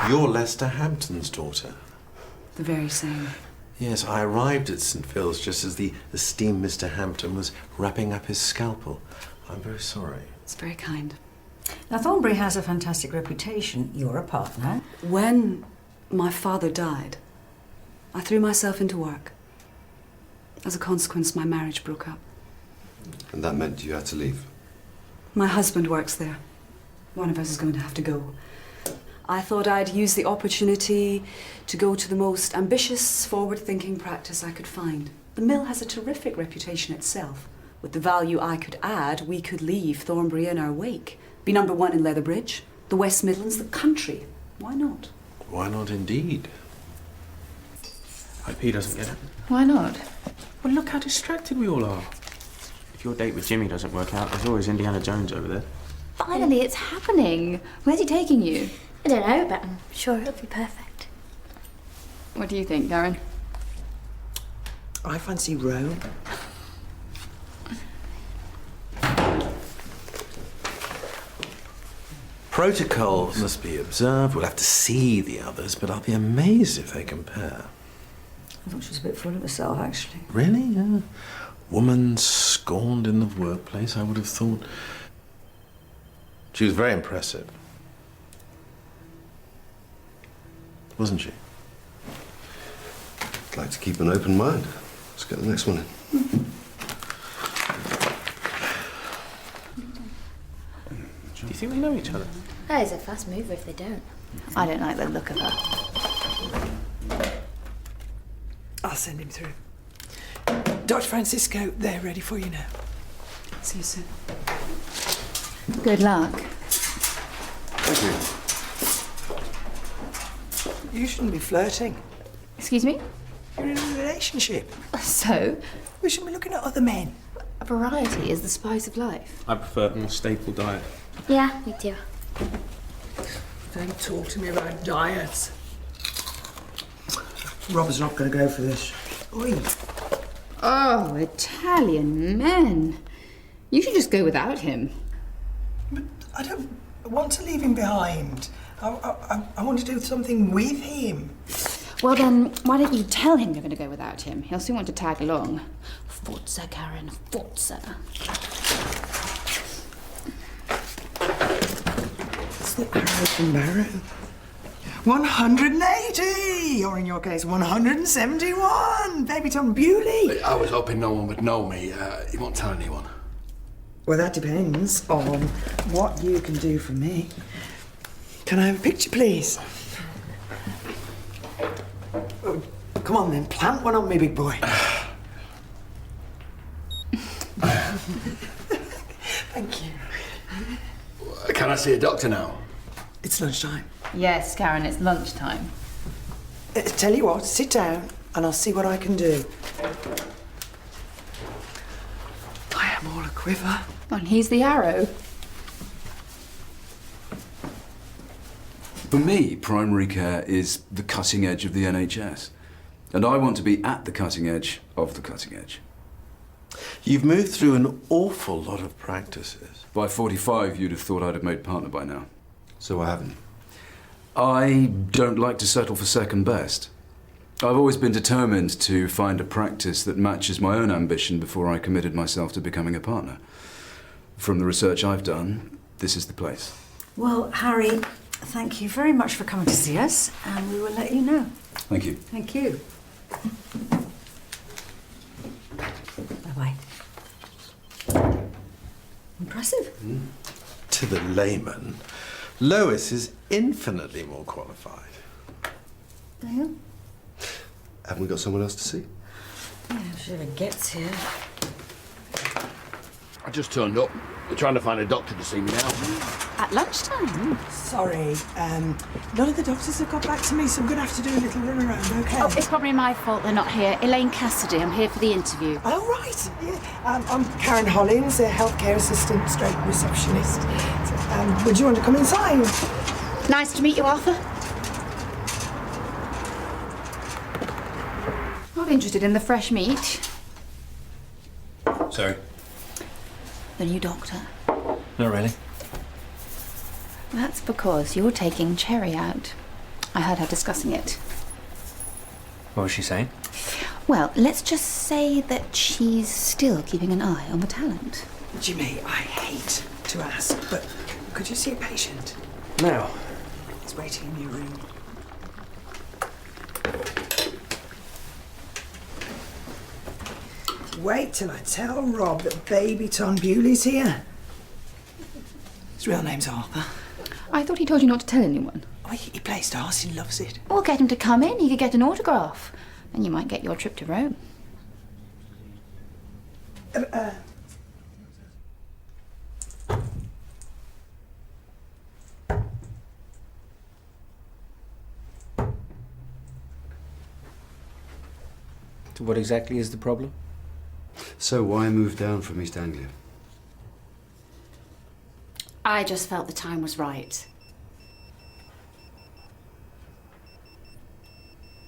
You're Lester Hampton's daughter. The very same. Yes, I arrived at St. Phil's just as the esteemed Mr. Hampton was wrapping up his scalpel. I'm very sorry. It's very kind. Now, Thornbury has a fantastic reputation. You're a partner. When my father died, I threw myself into work. As a consequence, my marriage broke up. And that meant you had to leave? My husband works there. One of us is going to have to go. I thought I'd use the opportunity to go to the most ambitious, forward-thinking practice I could find. The mill has a terrific reputation itself. With the value I could add, we could leave Thornbury in our wake. Be number one in Leatherbridge, the West Midlands, the country. Why not? Why not indeed? Hope he doesn't get it. Why not? Well, look how distracted we all are. If your date with Jimmy doesn't work out, there's always Indiana Jones over there. Finally, it's happening. Where's he taking you? I don't know, but I'm sure it'll be perfect. What do you think, Darren? I fancy Rome. Protocol must be observed. We'll have to see the others, but I'll be amazed if they compare. I thought she was a bit full of herself, actually. Really? Yeah. Woman scorned in the workplace, I would have thought. She was very impressive. Wasn't she? I'd like to keep an open mind. Let's get the next one in. Do you think they know each other? That is a fast mover if they don't. I don't like the look of her. I'll send him through. Dr. Francisco, they're ready for you now. See you soon. Good luck. Thank you. You shouldn't be flirting. Excuse me? You're in a relationship. So, We shouldn't be looking at other men. a variety is the spice of life. I prefer a more staple diet. Yeah, me too. Don't talk to me about diets. Rob's not going to go for this. Oi. Oh, Italian men. You should just go without him. But I don't want to leave him behind. I want to do something with him. Well then, why don't you tell him you're going to go without him? He'll soon want to tag along. Forza, Karen, forza. It's the arrow and marrow. 180! Or in your case, 171! Baby Tom Bewley! I was hoping no one would know me. You won't tell anyone. Well, that depends on what you can do for me. Can I have a picture, please? Oh, come on then, plant one on me, big boy. Thank you. Can I see a doctor now? It's lunchtime. Yes, Karen, it's lunchtime. Tell you what, sit down and I'll see what I can do. I am all a quiver. And he's the arrow. For me, primary care is the cutting edge of the NHS. And I want to be at the cutting edge of the cutting edge. You've moved through an awful lot of practices. By 45, you'd have thought I'd have made partner by now. So I haven't. I don't like to settle for second best. I've always been determined to find a practice that matches my own ambition before I committed myself to becoming a partner. From the research I've done, this is the place. Well, Harry, thank you very much for coming to see us, and we will let you know. Thank you. Thank you. Bye-bye. Impressive. To the layman, Lois is infinitely more qualified. Dale? Haven't we got someone else to see? Yeah, if she ever gets here. I just turned up. They're trying to find a doctor to see me now. At lunchtime? Sorry, none of the doctors have got back to me, so I'm going to have to do a little run around, OK? Oh, it's probably my fault they're not here. Elaine Cassidy, I'm here for the interview. Oh, right. Yeah. I'm Karen Hollins, a healthcare assistant stroke receptionist. So, would you want to come inside? Nice to meet you, Arthur. Not interested in the fresh meat. Sorry. The new doctor. Not really. That's because you're taking Cherry out. I heard her discussing it. What was she saying? Well, let's just say that she's still keeping an eye on the talent. Jimmy, I hate to ask, but could you see a patient? No. He's waiting in your room. Wait till I tell Rob that baby Tom Bewley's here. His real name's Arthur. I thought he told you not to tell anyone. Oh, he plays stars, he loves it. Or get him to come in, he could get an autograph. Then you might get your trip to Rome. So what exactly is the problem? So why move down from East Anglia? I just felt the time was right.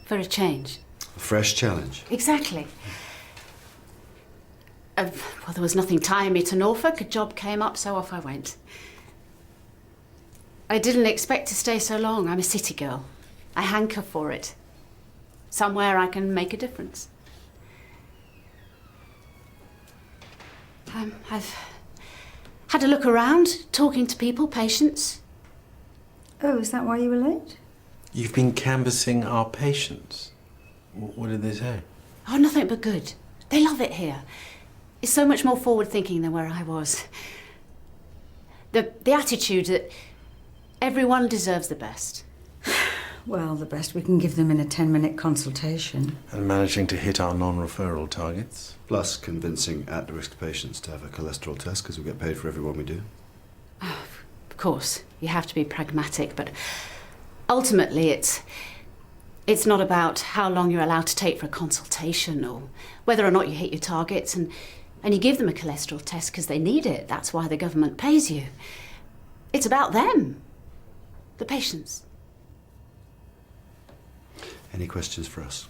For a change. A fresh challenge. Exactly. Well, there was nothing tying me to Norfolk. A job came up, so off I went. I didn't expect to stay so long. I'm a city girl. I hanker for it. Somewhere I can make a difference. I've had a look around, talking to people, patients. Oh, is that why you were late? You've been canvassing our patients. What did they say? Oh, nothing but good. They love it here. It's so much more forward-thinking than where I was. The attitude that everyone deserves the best. Well, the best we can give them in a 10-minute consultation. And managing to hit our non-referral targets. Plus convincing at-risk patients to have a cholesterol test because we get paid for every one we do. Oh, of course, you have to be pragmatic, but ultimately it's not about how long you're allowed to take for a consultation or whether or not you hit your targets, and you give them a cholesterol test because they need it. That's why the government pays you. It's about them, the patients. Any questions for us?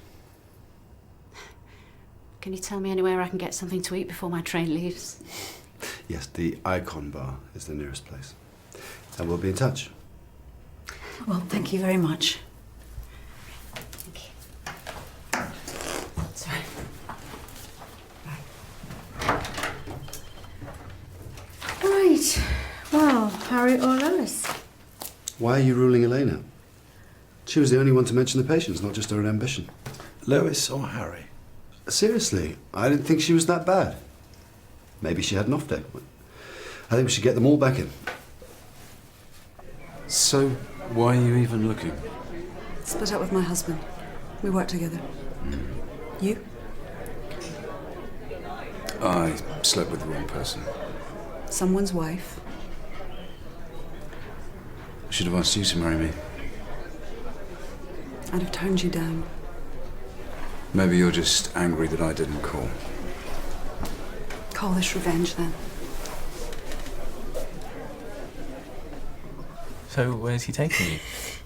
Can you tell me anywhere I can get something to eat before my train leaves? Yes, the Icon Bar is the nearest place. And we'll be in touch. Well, thank you very much. Thank you. Sorry. Right. Well, Harry or Lois? Why are you ruling Elaine out? She was the only one to mention the patients, not just her own ambition. Lois or Harry? Seriously, I didn't think she was that bad. Maybe she had an off day. I think we should get them all back in. So, why are you even looking? Split up with my husband. We work together. You? I slept with the wrong person. Someone's wife. I should have asked you to marry me. I'd have turned you down. Maybe you're just angry that I didn't call. Call this revenge, then. So where's he taking you?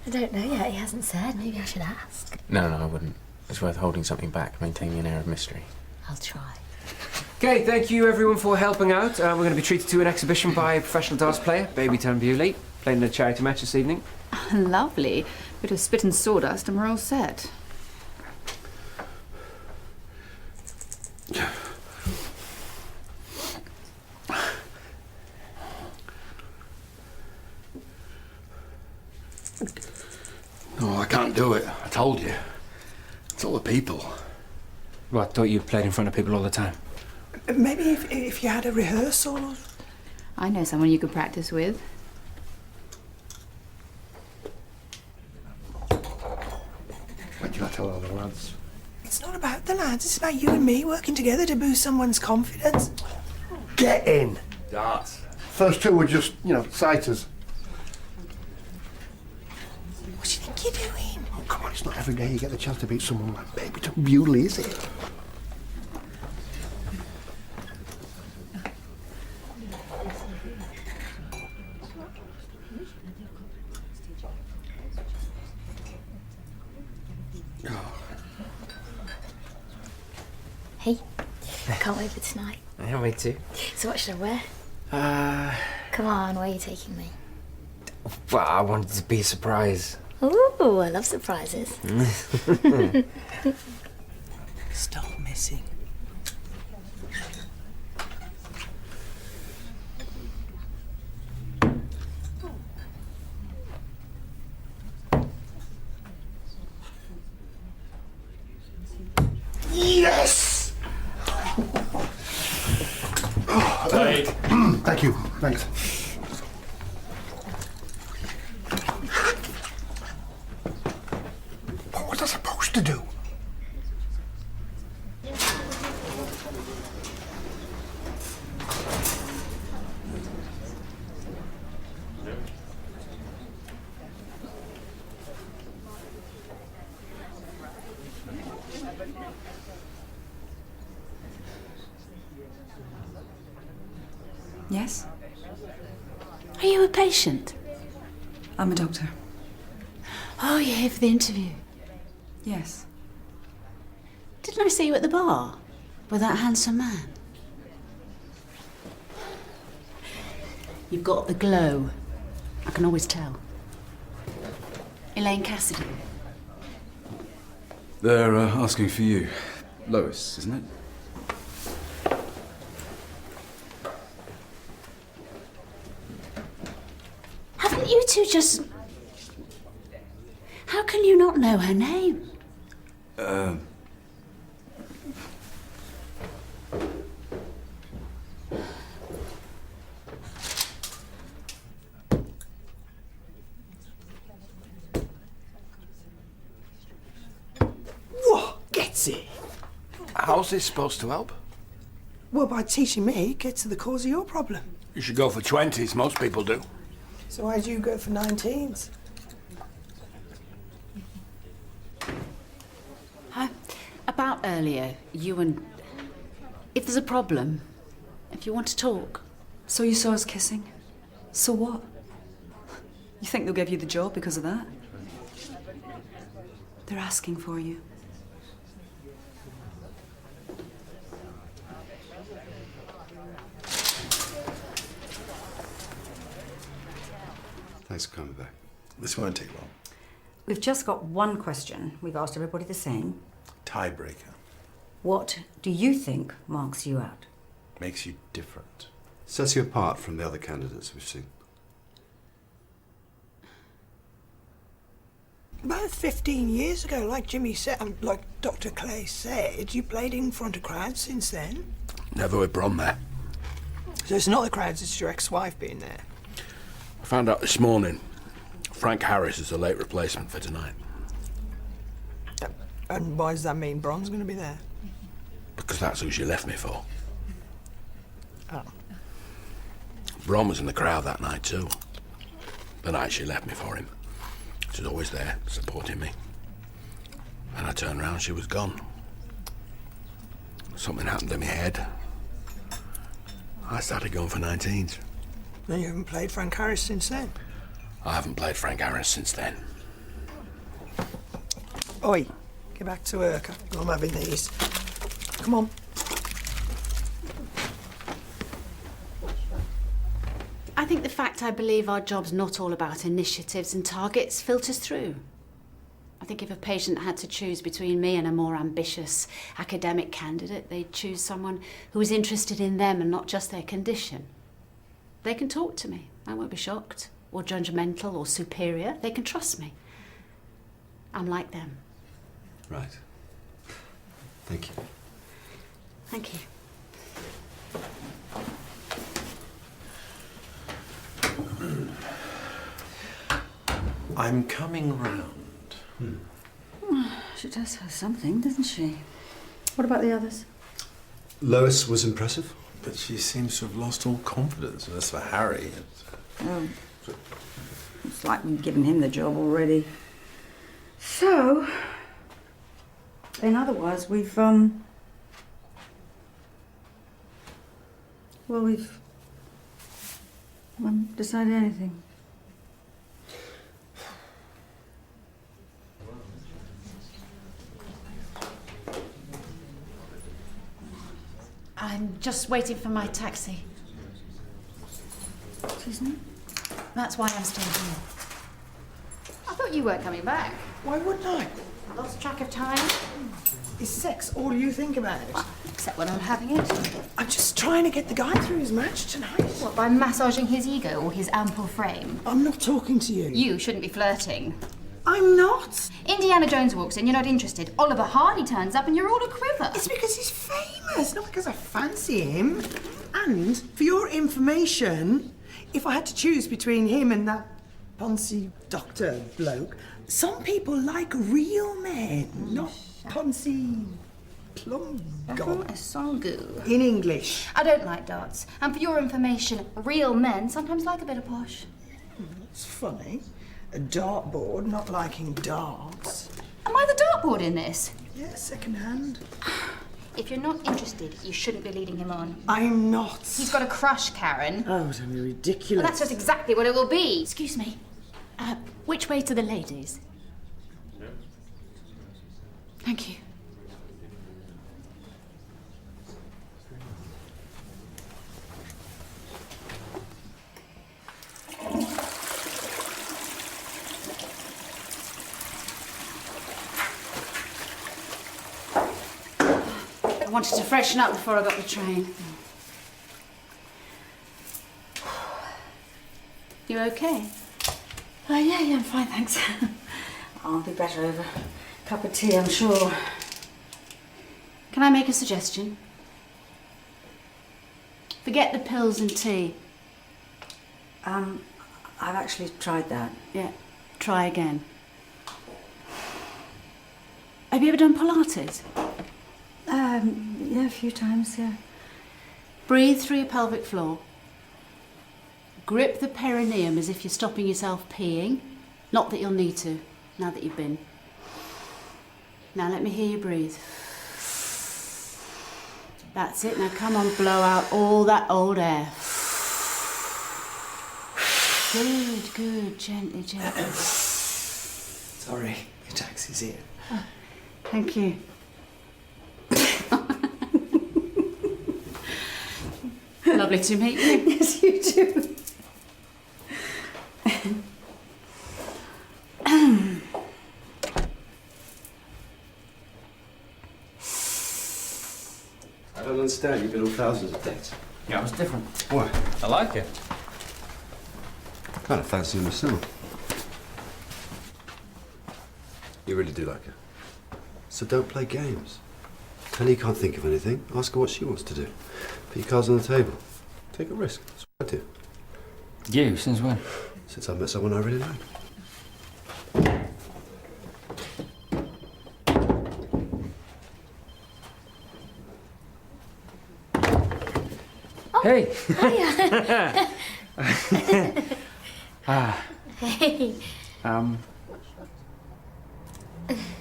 I don't know yet. He hasn't said. Maybe I should ask. No, I wouldn't. It's worth holding something back, maintaining an air of mystery. I'll try. Okay, thank you everyone for helping out. We're going to be treated to an exhibition by a professional dance player, Baby Tom Bewley, playing in a charity match this evening. Lovely. Bit of spit and sawdust and we're all set. No, I can't do it. I told you. It's all the people. Well, I thought you played in front of people all the time. Maybe if you had a rehearsal or... I know someone you could practice with. What did I tell all the lads? It's not about the lads, it's about you and me working together to boost someone's confidence. Get in. Darts. First two were just, sighters. What do you think you're doing? Oh, come on, it's not every day you get the chance to beat someone like Baby Tom Bewley, is it? Hey, can't wait for tonight. Yeah, me too. So what should I wear? Come on, where are you taking me? Well, I wanted to be a surprise. Ooh, I love surprises. Stop messing. Yes! Thank you. Thanks. What was I supposed to do? Yes? Are you a patient? I'm a doctor. Oh, you're here for the interview. Yes. Didn't I see you at the bar with that handsome man? You've got the glow. I can always tell. Elaine Cassidy. They're asking for you. Lois, isn't it? Haven't you two just... How can you not know her name? What? Gets it? How's this supposed to help? Well, by teaching me, get to the cause of your problem. You should go for 20s. Most people do. So why'd you go for 19s? About earlier, you and... If there's a problem, if you want to talk. So you saw us kissing? So what? You think they'll give you the job because of that? They're asking for you. Thanks for coming back. This won't take long. We've just got one question. We've asked everybody the same. Tiebreaker. What do you think marks you out? Makes you different. Sets you apart from the other candidates we've seen. About 15 years ago, like Jimmy said, like Dr. Clay said, you played in front of crowds since then. Never with Bron there. So it's not the crowds, it's your ex-wife being there. I found out this morning Frank Harris is a late replacement for tonight. And why does that mean Bron's going to be there? Because that's who she left me for. Oh. Bron was in the crowd that night too. The night she left me for him. She was always there, supporting me. And I turned around, she was gone. Something happened to my head. I started going for 19s. And you haven't played Frank Harris since then? I haven't played Frank Harris since then. Oi, get back to work. I'm having these. Come on. I think the fact I believe our job's not all about initiatives and targets filters through. I think if a patient had to choose between me and a more ambitious academic candidate, they'd choose someone who was interested in them and not just their condition. They can talk to me. I won't be shocked or judgmental or superior. They can trust me. I'm like them. Right. Thank you. Thank you. I'm coming round. She does have something, doesn't she? What about the others? Lois was impressive. But she seems to have lost all confidence. And as for Harry, Oh. It's like we've given him the job already. So, in other words, we've, well, we've haven't decided anything. I'm just waiting for my taxi. Susan? That's why I'm staying here. I thought you weren't coming back. Why wouldn't I? I lost track of time. Is sex all you think about? Except when I'm having it. I'm just trying to get the guy through his match tonight. What, by massaging his ego or his ample frame? I'm not talking to you. You shouldn't be flirting. I'm not. Indiana Jones walks in, you're not interested. Oliver Hardy turns up and you're all a quiver. It's because he's famous, not because I fancy him. And for your information, if I had to choose between him and that Poncy doctor bloke, some people like real men, not Poncy plum god. In English. I don't like darts. And for your information, real men sometimes like a bit of posh. It's funny. A dartboard not liking darts. Am I the dartboard in this? Yeah, second hand. If you're not interested, you shouldn't be leading him on. I'm not. He's got a crush, Karen. Oh, it's only ridiculous. Well, that's just exactly what it will be. Excuse me. Which way to the ladies? Thank you. I wanted to freshen up before I got the train. You okay? Yeah, I'm fine, thanks. I'll be better over a cup of tea, I'm sure. Can I make a suggestion? Forget the pills and tea. I've actually tried that. Yeah, try again. Have you ever done Pilates? Yeah, a few times, yeah. Breathe through your pelvic floor. Grip the perineum as if you're stopping yourself peeing. Not that you'll need to, now that you've been. Now let me hear you breathe. That's it. Now come on, blow out all that old air. Good, good. Gently, gently. Sorry, your taxi's here. Oh, thank you. Lovely to meet you. Yes, you too. I don't understand. You've been on thousands of dates. Yeah, it was different. Why? I like it. Kind of fancy her myself. You really do like her. So don't play games. Tell her you can't think of anything. Ask her what she wants to do. Put your cards on the table. Take a risk. That's what I do. You? Since when? Since I met someone I really like. Hey! Hiya. Hey.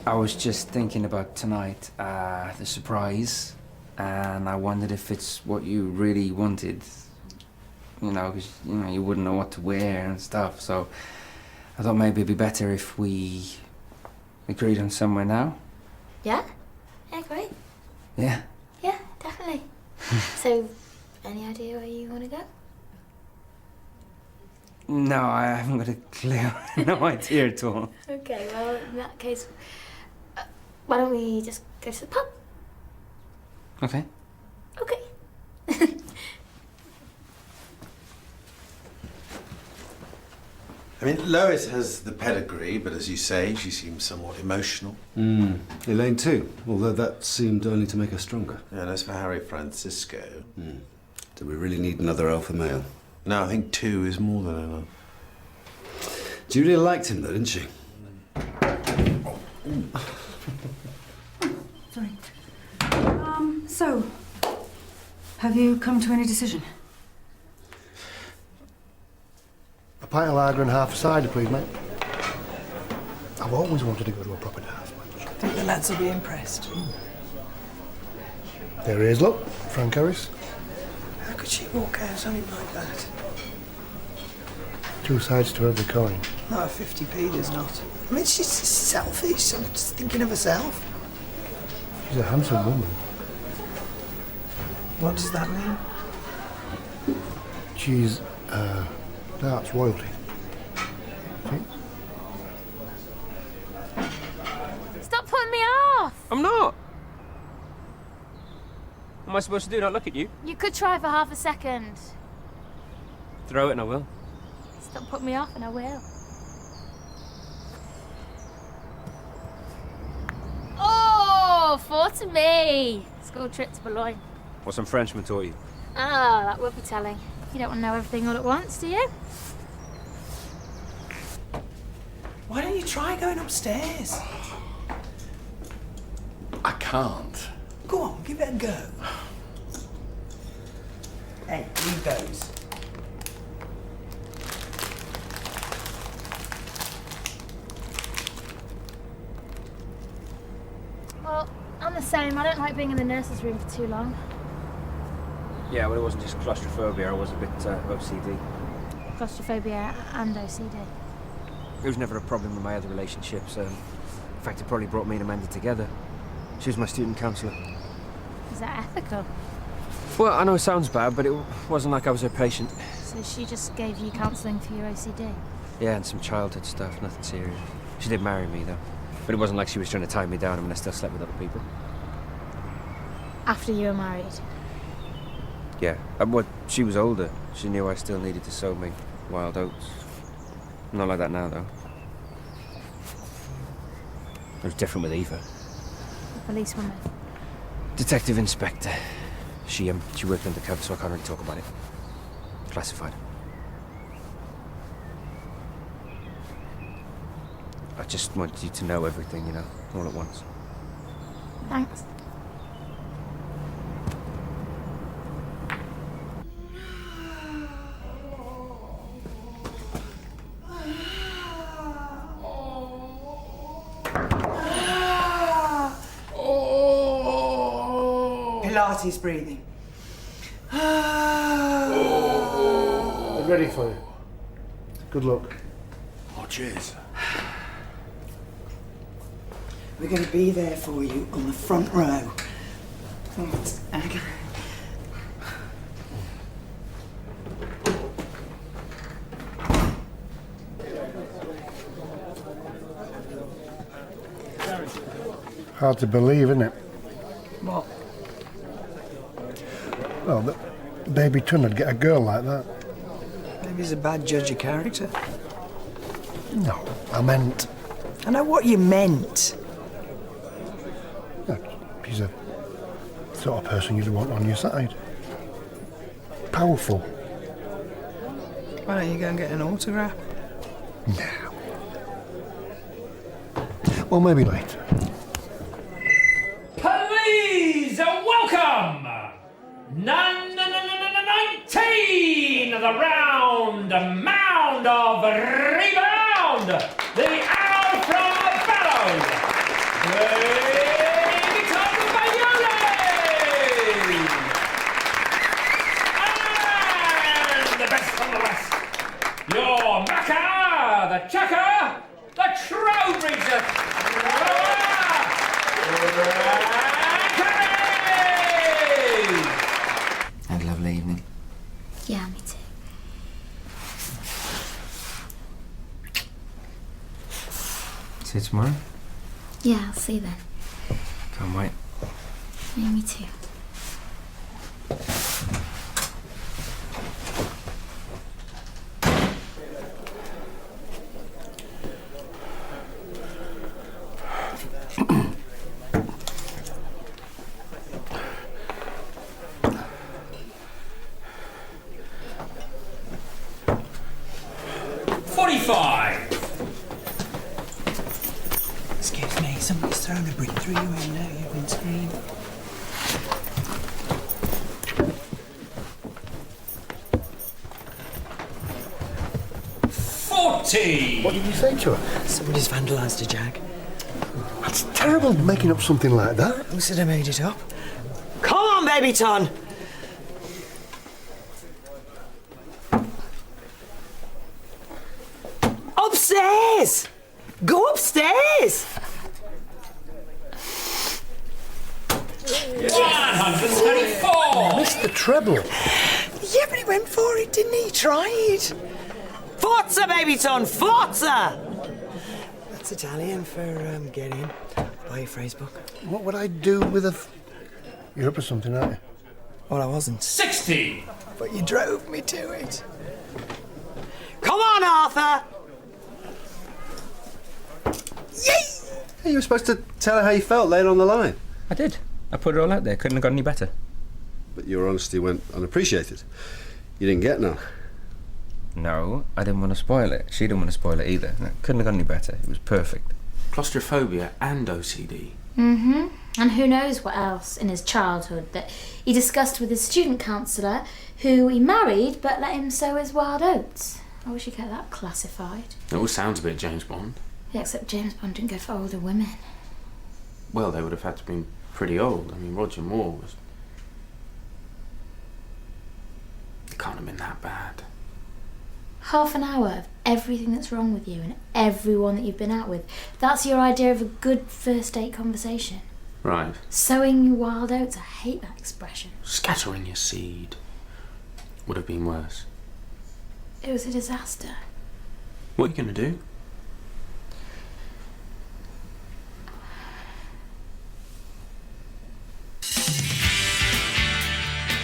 I was just thinking about tonight, the surprise, and I wondered if it's what you really wanted. You know, because you wouldn't know what to wear and stuff. So I thought maybe it'd be better if we agreed on somewhere now. Yeah? Yeah, great. Yeah. Yeah, definitely. So, any idea where you want to go? No, I haven't got a clue. No idea at all. Okay, well, in that case, why don't we just go to the pub? Okay. Okay. I mean, Lois has the pedigree, but as you say, she seems somewhat emotional. Elaine too, although that seemed only to make her stronger. Yeah, and as for Harry Francisco... Do we really need another alpha male? No, I think 2 is more than enough. Julia liked him though, didn't she? Sorry. So, have you come to any decision? A pint of lager and half a cider, please, mate. I've always wanted to go to a proper dance match. I think the lads will be impressed. There he is, look. Frank Harris. How could she walk out something like that? 2 sides to every coin. Not a 50p, there's not. I mean, she's selfish, so just thinking of herself. She's a handsome woman. What does that mean? She's, darts royalty. See? supposed to do, not look at you? You could try for half a second. Throw it and I will. Stop putting me off and I will. Oh, 4 to me. School trip to Boulogne. What some Frenchman taught you? Ah, that would be telling. You don't want to know everything all at once, do you? Why don't you try going upstairs? I can't. Go on, give it a go. Hey, leave those. Well, I'm the same. I don't like being in the nurse's room for too long. Yeah, well, it wasn't just claustrophobia, I was a bit OCD. Claustrophobia and OCD. It was never a problem in my other relationships. In fact, it probably brought me and Amanda together. She was my student counsellor. Is that ethical? Well, I know it sounds bad, but it wasn't like I was her patient. So she just gave you counselling for your OCD? Yeah, and some childhood stuff, nothing serious. She did marry me, though. But it wasn't like she was trying to tie me down. I mean, I still slept with other people. After you were married? Yeah, well, she was older. She knew I still needed to sow my wild oats. Not like that now, though. It was different with Eva. The policewoman? Detective Inspector. She worked undercover, so I can't really talk about it. Classified. I just want you to know everything, you know, all at once. Thanks. Pilates breathing. I'm ready for you. Good luck. Oh, cheers. We're going to be there for you on the front row. Okay. Hard to believe, isn't it? What? Well, the baby ton would get a girl like that. Maybe he's a bad judge of character. No, I meant... I know what you meant. He's a sort of person you'd want on your side. Powerful. Why don't you go and get an autograph? No. Well, maybe later. Please welcome 19 of the round mound of rebound, the arrow from Barrows. And the best from the west, your Macca, the Chucker, the Trowbridge, the Had a lovely evening. Yeah, me too. See you tomorrow? Yeah, I'll see you then. Can't wait. Yeah, me too. Excuse me, somebody's thrown a brick through your window. You've been screaming. What did you say to her? Somebody's vandalised a jag. That's terrible, making up something like that. Who said I made it up? Come on, baby ton! Upstairs! Go upstairs! 134! Missed the treble. Yeah, but he went for it, didn't he? He tried. Forza, baby ton, forza! That's Italian for get in. Buy your phrase book. What would I do with a... You're up to something, aren't you? Well, I wasn't. 60! But you drove me to it. Come on, Arthur! Yay! You were supposed to tell her how you felt later on the line. I did. I put it all out there. Couldn't have got any better. But your honesty went unappreciated. You didn't get none. No, I didn't want to spoil it. She didn't want to spoil it either. No, couldn't have got any better. It was perfect. Claustrophobia and OCD. Mm-hmm. And who knows what else in his childhood that he discussed with his student counsellor, who he married but let him sow his wild oats. I wish he'd get that classified. It all sounds a bit James Bond. Yeah, except James Bond didn't go for older women. Well, they would have had to be pretty old. I mean, Roger Moore was... It can't have been that bad. Half an hour of everything that's wrong with you and everyone that you've been out with. That's your idea of a good first date conversation. Right. Sowing your wild oats, I hate that expression. Scattering your seed would have been worse. It was a disaster. What are you going to do?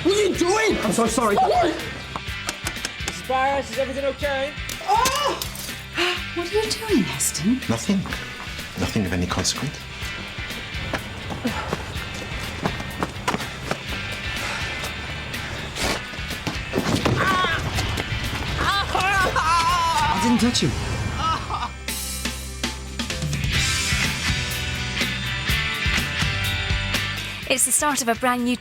What are you doing? I'm so sorry. Mrs. Barrett, is everything okay? Oh! What are you doing, Heston? Nothing. Nothing of any consequence. I didn't touch you. It's the start of a brand new